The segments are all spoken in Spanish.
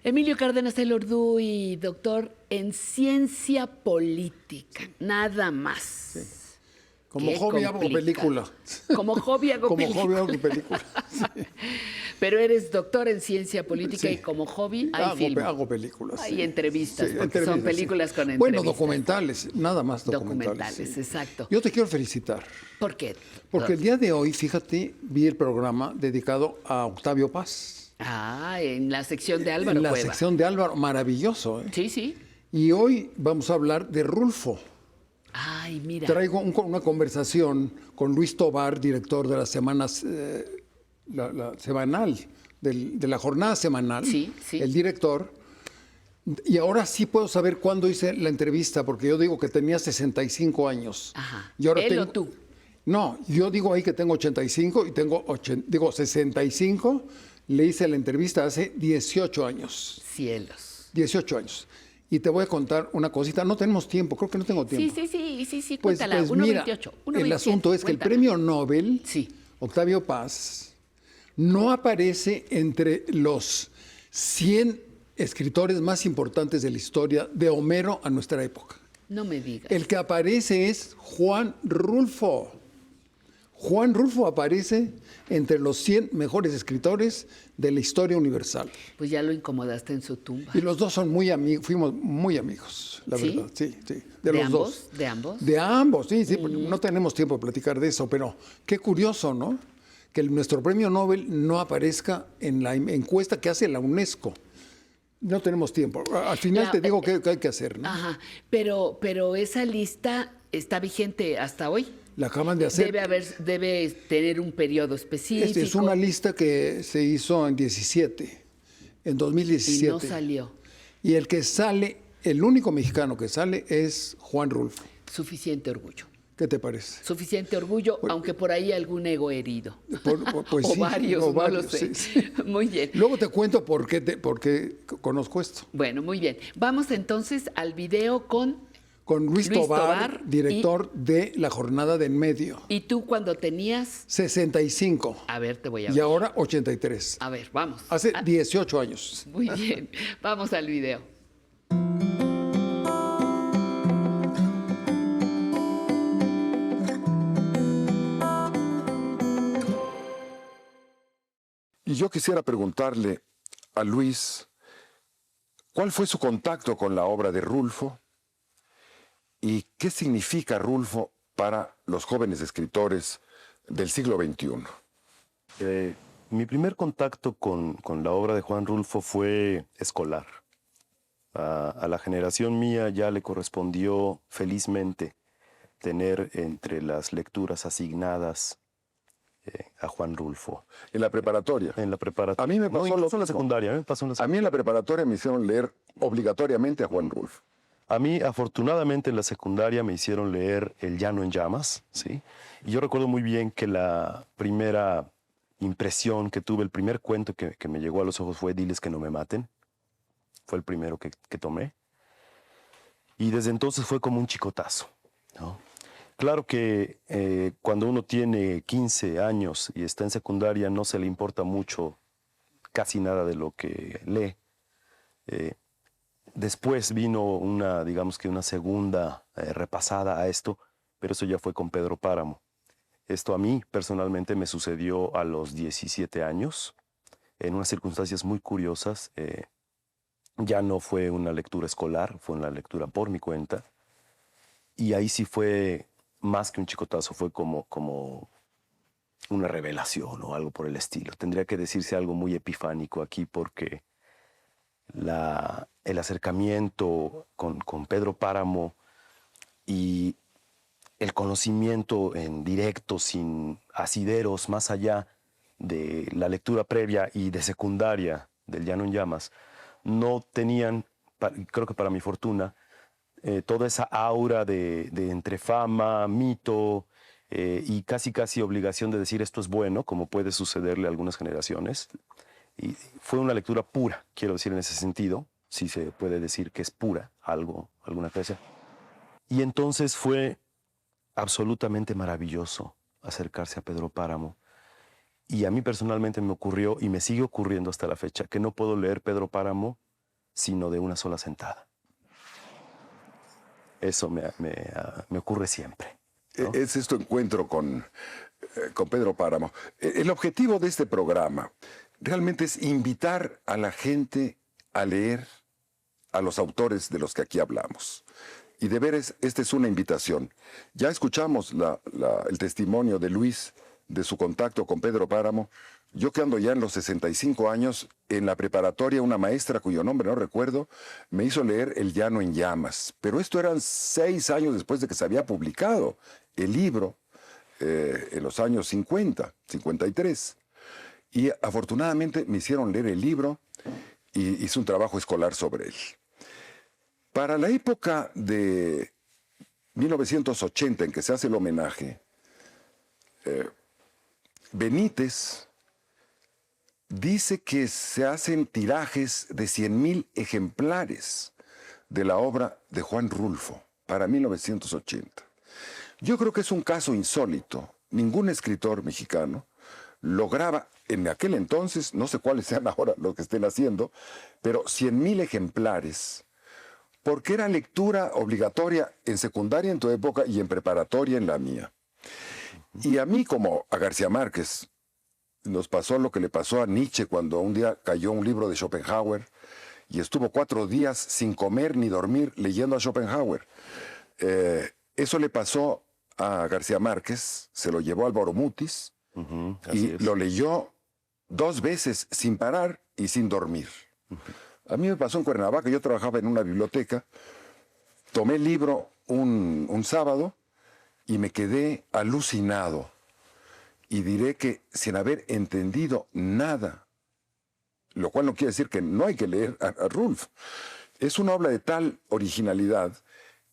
Emilio Cárdenas Elorduy, doctor en ciencia política, nada más. Sí. Como Qué hobby hago complicado. película. Como hobby hago Como película. hobby hago película. Sí. Pero eres doctor en ciencia política y como hobby hay film. Hago películas. Hay sí. entrevistas, Sí, porque son entrevistas, películas con entrevistas. Bueno, documentales, nada más documentales. Documentales, sí. exacto. Yo te quiero felicitar. ¿Por qué? Porque el día de hoy, fíjate, vi el programa dedicado a Octavio Paz. En la sección de Álvaro En la Cueva. sección de Álvaro, maravilloso. ¿eh? Sí, sí. Y hoy vamos a hablar de Rulfo. Ay, mira. Traigo una conversación con Luis Tobar, director de las semanas, la semanal, de la jornada semanal, Sí, sí. el director. Y ahora sí puedo saber cuándo hice la entrevista, porque yo digo que tenía 65 años. Ajá. Y ahora ¿Él o tú? No, yo digo ahí que tengo 85 y digo 65. Le hice la entrevista hace 18 años. Cielos. 18 años. Y te voy a contar una cosita. No tenemos tiempo, creo que no tengo tiempo. Sí, Pues, cuéntala. mira, 1.28. el asunto es que el premio Nobel, Sí. Octavio Paz, no aparece entre los 100 escritores más importantes de la historia de Homero a nuestra época. No me digas. El que aparece es Juan Rulfo. Juan Rulfo aparece entre los 100 mejores escritores de la historia universal. Pues ya lo incomodaste en su tumba. Y los dos son muy amigos, fuimos muy amigos, la ¿Sí? verdad. Sí, sí. ¿De los ambos? dos. ¿De ambos? De ambos, sí, sí. No tenemos tiempo de platicar de eso, pero qué curioso, ¿no? Que nuestro premio Nobel no aparezca en la encuesta que hace la UNESCO. No tenemos tiempo. Al final te digo qué hay que hacer, ¿no? Ajá. Pero esa lista está vigente hasta hoy. La acaban de hacer. Debe tener un periodo específico. Es una lista que se hizo en 2017. Y no salió. Y el que sale, el único mexicano que sale es Juan Rulfo. Suficiente orgullo. ¿Qué te parece? Suficiente orgullo, aunque por ahí algún ego herido. Pues o sí, varios, no lo sé. sí, sí. Muy bien. Luego te cuento por qué conozco esto. Bueno, muy bien. Vamos entonces al video con Luis Tobar, director de La Jornada de En Medio. ¿Y tú cuando tenías? 65. A ver, te voy a ver. Y ahora 83. A ver, vamos. Hace 18 años. Muy bien. Vamos al video. Y yo quisiera preguntarle a Luis, ¿cuál fue su contacto con la obra de Rulfo? ¿Y qué significa Rulfo para los jóvenes escritores del siglo XXI? Mi primer contacto con la obra de Juan Rulfo fue escolar. A la generación mía ya le correspondió felizmente tener entre las lecturas asignadas a Juan Rulfo. En la preparatoria. En la preparatoria. A mí me pasó incluso en la secundaria. Me pasó en la A mí en la preparatoria me hicieron leer obligatoriamente a Juan Rulfo. A mí, afortunadamente, en la secundaria me hicieron leer El llano en llamas, ¿sí? Y yo recuerdo muy bien que la primera impresión que tuve, el primer cuento que me llegó a los ojos fue Diles que no me maten. Fue el primero que tomé. Y desde entonces fue como un chicotazo, ¿no? Claro que cuando uno tiene 15 años y está en secundaria no se le importa mucho casi nada de lo que lee. Después vino digamos que una segunda repasada a esto, pero eso ya fue con Pedro Páramo. Esto a mí personalmente me sucedió a los 17 años, en unas circunstancias muy curiosas. Ya no fue una lectura escolar, fue una lectura por mi cuenta. Y ahí sí fue más que un chicotazo, fue como una revelación o algo por el estilo. Tendría que decirse algo muy epifánico aquí porque el acercamiento con Pedro Páramo y el conocimiento en directo, sin asideros, más allá de la lectura previa y de secundaria del Llano en Llamas, no tenían, creo que para mi fortuna, toda esa aura de entre fama, mito y casi obligación de decir esto es bueno, como puede sucederle a algunas generaciones. Y fue una lectura pura, quiero decir en ese sentido, si se puede decir que es pura, alguna cosa. Y entonces fue absolutamente maravilloso acercarse a Pedro Páramo. Y a mí personalmente me ocurrió, y me sigue ocurriendo hasta la fecha, que no puedo leer Pedro Páramo sino de una sola sentada. Eso me ocurre siempre, ¿no? Es este encuentro con Pedro Páramo. El objetivo de este programa realmente es invitar a la gente a leer a los autores de los que aquí hablamos. Y de veras, esta es una invitación. Ya escuchamos el testimonio de Luis de su contacto con Pedro Páramo. Yo que ando ya en los 65 años, en la preparatoria una maestra cuyo nombre no recuerdo, me hizo leer El llano en llamas. Pero esto eran 6 años después de que se había publicado el libro, en los años 50, 53. Y afortunadamente me hicieron leer el libro y hice un trabajo escolar sobre él. Para la época de 1980 en que se hace el homenaje, Benítez dice que se hacen tirajes de 100,000 ejemplares de la obra de Juan Rulfo para 1980. Yo creo que es un caso insólito. Ningún escritor mexicano lograba en aquel entonces, no sé cuáles sean ahora los que estén haciendo, pero 100,000 ejemplares, porque era lectura obligatoria en secundaria en tu época y en preparatoria en la mía. Y a mí, como a García Márquez, nos pasó lo que le pasó a Nietzsche cuando un día cayó un libro de Schopenhauer y estuvo 4 días sin comer ni dormir leyendo a Schopenhauer. Eso le pasó a García Márquez, se lo llevó Álvaro Mutis y lo leyó 2 veces sin parar y sin dormir. A mí me pasó en Cuernavaca, yo trabajaba en una biblioteca, tomé el libro un sábado y me quedé alucinado. Y diré que sin haber entendido nada, lo cual no quiere decir que no hay que leer a Rulfo. Es una obra de tal originalidad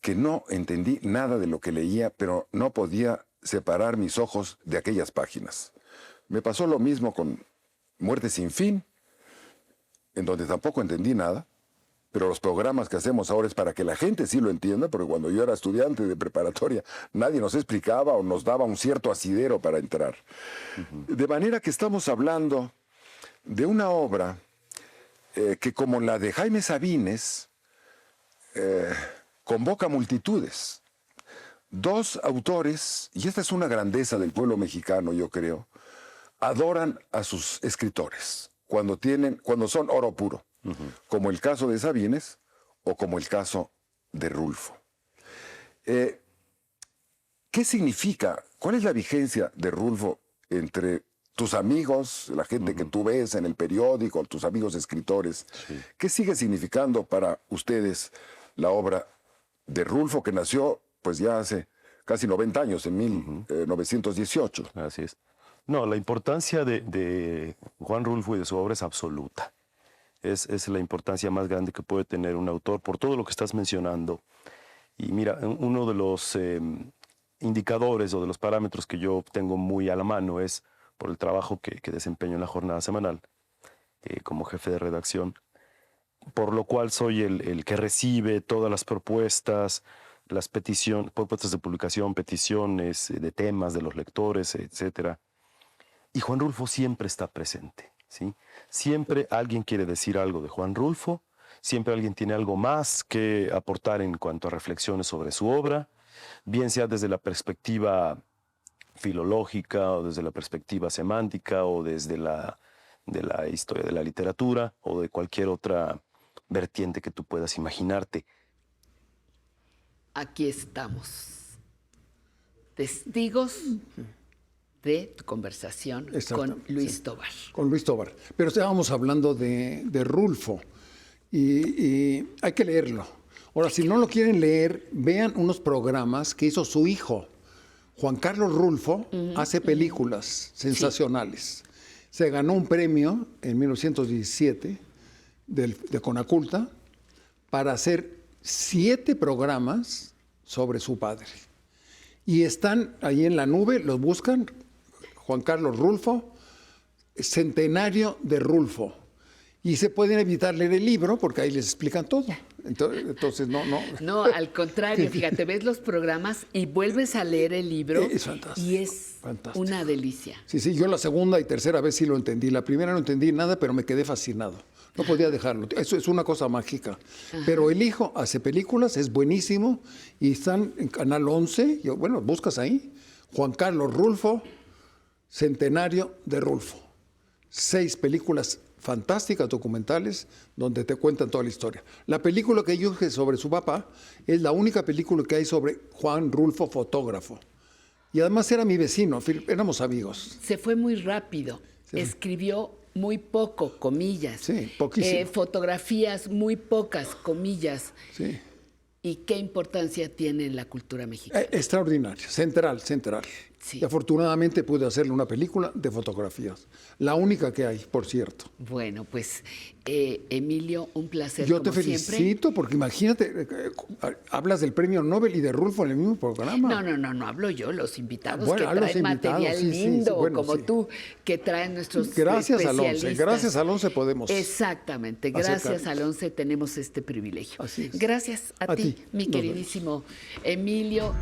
que no entendí nada de lo que leía, pero no podía separar mis ojos de aquellas páginas. Me pasó lo mismo con Muerte sin fin, en donde tampoco entendí nada, pero los programas que hacemos ahora es para que la gente sí lo entienda, porque cuando yo era estudiante de preparatoria nadie nos explicaba o nos daba un cierto asidero para entrar. De manera que estamos hablando de una obra que, como la de Jaime Sabines, convoca multitudes. 2 autores, y esta es una grandeza del pueblo mexicano, yo creo, adoran a sus escritores cuando son oro puro, como el caso de Sabines o como el caso de Rulfo. ¿Qué significa? ¿Cuál es la vigencia de Rulfo entre tus amigos, la gente que tú ves en el periódico, tus amigos escritores? Sí. ¿Qué sigue significando para ustedes la obra de Rulfo, que nació pues ya hace casi 90 años, en 1918? Así es. No, la importancia de Juan Rulfo y de su obra es absoluta. Es la importancia más grande que puede tener un autor por todo lo que estás mencionando. Y mira, uno de los indicadores o de los parámetros que yo tengo muy a la mano es por el trabajo que desempeño en la jornada semanal como jefe de redacción, por lo cual soy el que recibe todas las propuestas, las propuestas de publicación, peticiones de temas de los lectores, etcétera. Y Juan Rulfo siempre está presente, ¿sí? Siempre alguien quiere decir algo de Juan Rulfo, siempre alguien tiene algo más que aportar en cuanto a reflexiones sobre su obra, bien sea desde la perspectiva filológica o desde la perspectiva semántica o desde de la historia de la literatura o de cualquier otra vertiente que tú puedas imaginarte. Aquí estamos, testigos de tu conversación con Luis Tobar. Con Luis Tobar. Pero estábamos hablando de Rulfo y hay que leerlo. Ahora, si no lo quieren leer, vean unos programas que hizo su hijo. Juan Carlos Rulfo hace películas sensacionales. Sí. Se ganó un premio en 1917 de Conaculta para hacer 7 programas sobre su padre. Y están ahí en la nube, los buscan, Juan Carlos Rulfo, Centenario de Rulfo. Y se pueden evitar leer el libro porque ahí les explican todo. Entonces, no. No, al contrario, fíjate, ves los programas y vuelves a leer el libro. Es fantástico. Y es fantástico. Una delicia. Sí, yo la segunda y tercera vez sí lo entendí. La primera no entendí nada, pero me quedé fascinado. No podía dejarlo. Eso es una cosa mágica. Pero el hijo hace películas, es buenísimo, y están en Canal 11, bueno, buscas ahí, Juan Carlos Rulfo, Centenario de Rulfo. 6 películas fantásticas, documentales, donde te cuentan toda la historia. La película que yo hice sobre su papá es la única película que hay sobre Juan Rulfo, fotógrafo. Y además era mi vecino, éramos amigos. Se fue muy rápido. Sí. Escribió muy poco, comillas. Sí, poquísimo. Fotografías muy pocas, comillas. Sí. ¿Y qué importancia tiene en la cultura mexicana? Extraordinaria, central. Sí. Y afortunadamente pude hacerle una película de fotografías. La única que hay, por cierto. Bueno, pues, Emilio, un placer. Yo te como felicito siempre. Porque imagínate, hablas del premio Nobel y de Rulfo en el mismo programa. No hablo yo, los invitados bueno, que traen material lindo, bueno, como tú, que traen nuestros Gracias al 11, especialistas. gracias al 11 podemos. Exactamente, gracias al 11 tenemos este privilegio. Así es. Gracias a ti, mi queridísimo Emilio.